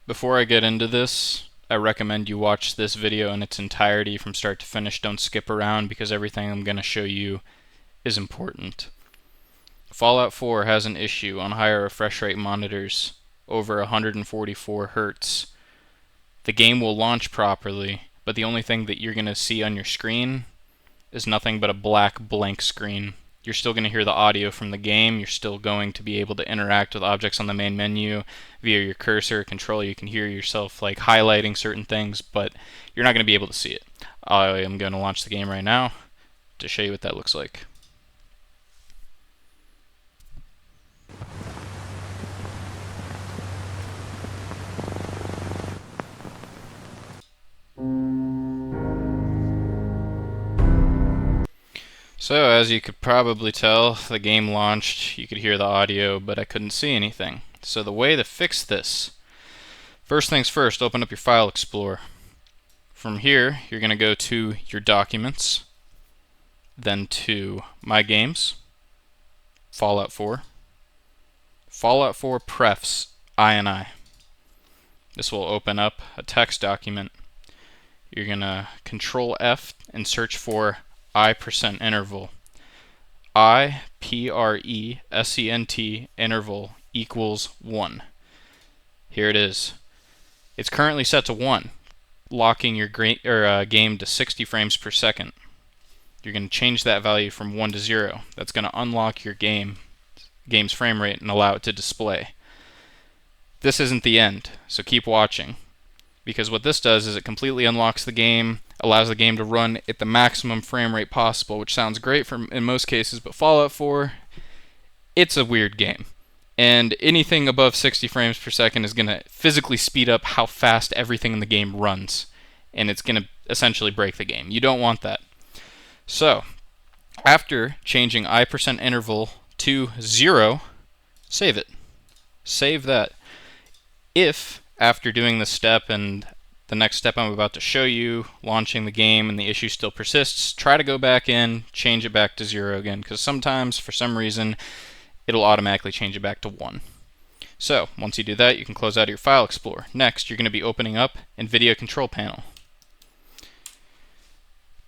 Before I get into this, I recommend you watch this video in its entirety from start to finish. Don't skip around because everything I'm going to show you is important. Fallout 4 has an issue on higher refresh rate monitors over 144 Hz. The game will launch properly, but the only thing that you're going to see on your screen is nothing but a black blank screen. You're still going to hear the audio from the game. You're still going to be able to interact with objects on the main menu via your cursor control. You can hear yourself like highlighting certain things, but you're not going to be able to see it. I am going to launch the game right now to show you what that looks like. So, as you could probably tell, the game launched, you could hear the audio, but I couldn't see anything. So the way to fix this, first things first, open up your File Explorer. From here, you're going to go to your Documents, then to My Games, Fallout 4, Fallout 4 Prefs, INI. This will open up a text document. You're going to Control F and search for I% I-P-R-E-S-E-N-T interval equals 1. Here it is. It's currently set to 1, locking your game to 60 frames per second. You're going to change that value from 1 to 0. That's going to unlock your game's frame rate and allow it to display. This isn't the end, so keep watching, because what this does is it completely unlocks the game, allows the game to run at the maximum frame rate possible, which sounds great in most cases, but Fallout 4, it's a weird game. And anything above 60 frames per second is going to physically speed up how fast everything in the game runs, and it's going to essentially break the game. You don't want that. So, after changing I% interval to 0, save it. Save that. If, after doing this step and the next step I'm about to show you, launching the game and the issue still persists, try to go back in, change it back to 0 again, because sometimes, for some reason, it'll automatically change it back to 1. So, once you do that, you can close out of your File Explorer. Next, you're going to be opening up Nvidia Control Panel.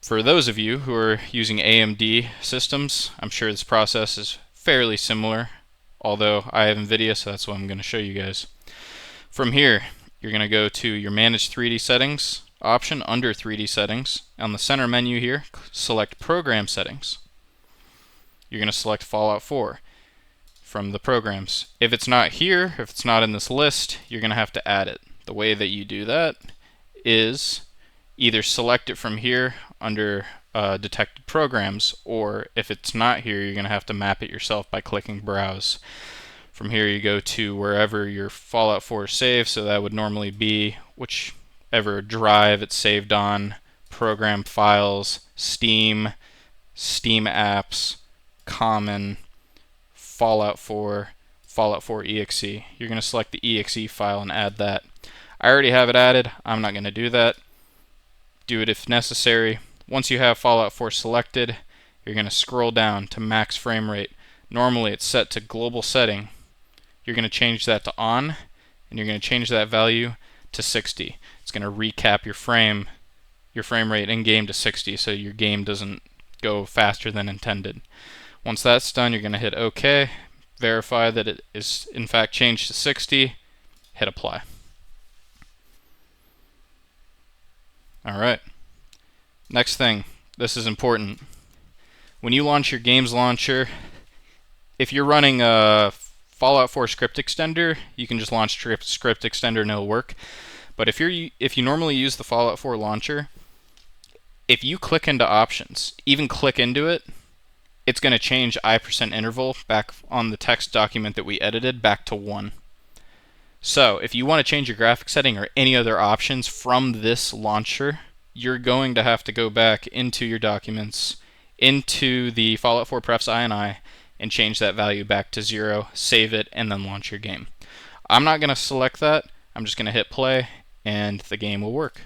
For those of you who are using AMD systems, I'm sure this process is fairly similar, although I have Nvidia, so that's what I'm going to show you guys. From here, you're going to go to your Manage 3D Settings option under 3D Settings. On the center menu here, select Program Settings. You're going to select Fallout 4 from the programs. If it's not here, if it's not in this list, you're going to have to add it. The way that you do that is either select it from here under detected programs, or if it's not here, you're going to have to map it yourself by clicking Browse. From here you go to wherever your Fallout 4 is saved, so that would normally be whichever drive it's saved on, program files, Steam, Steam apps, Common, Fallout 4, Fallout 4 exe. You're going to select the exe file and add that. I already have it added. I'm not going to do that. Do it if necessary. Once you have Fallout 4 selected, you're going to scroll down to max frame rate. Normally it's set to global setting. You're going to change that to on, and you're going to change that value to 60. It's going to recap your frame rate in game to 60, so your game doesn't go faster than intended. Once that's done, you're going to hit OK, verify that it is in fact changed to 60, hit apply. Alright, next thing, this is important. When you launch your games launcher, if you're running a Fallout 4 script extender, you can just launch script extender and it'll work. But if you normally use the Fallout 4 launcher, if you click into options, even click into it, it's going to change I% interval back on the text document that we edited back to 1. So if you want to change your graphic setting or any other options from this launcher, you're going to have to go back into your documents, into the Fallout 4 Prefs INI, and change that value back to 0, save it, and then launch your game. I'm not going to select that. I'm just going to hit play, and the game will work.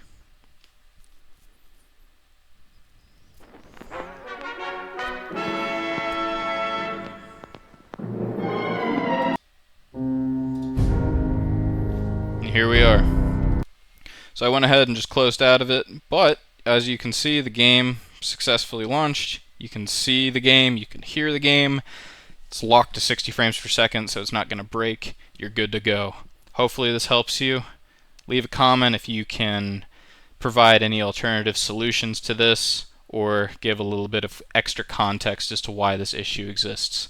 And here we are. So I went ahead and just closed out of it, but as you can see, the game successfully launched. You can see the game, you can hear the game. It's locked to 60 frames per second, so it's not going to break. You're good to go. Hopefully this helps you. Leave a comment if you can provide any alternative solutions to this, or give a little bit of extra context as to why this issue exists.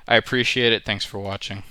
I appreciate it. Thanks for watching.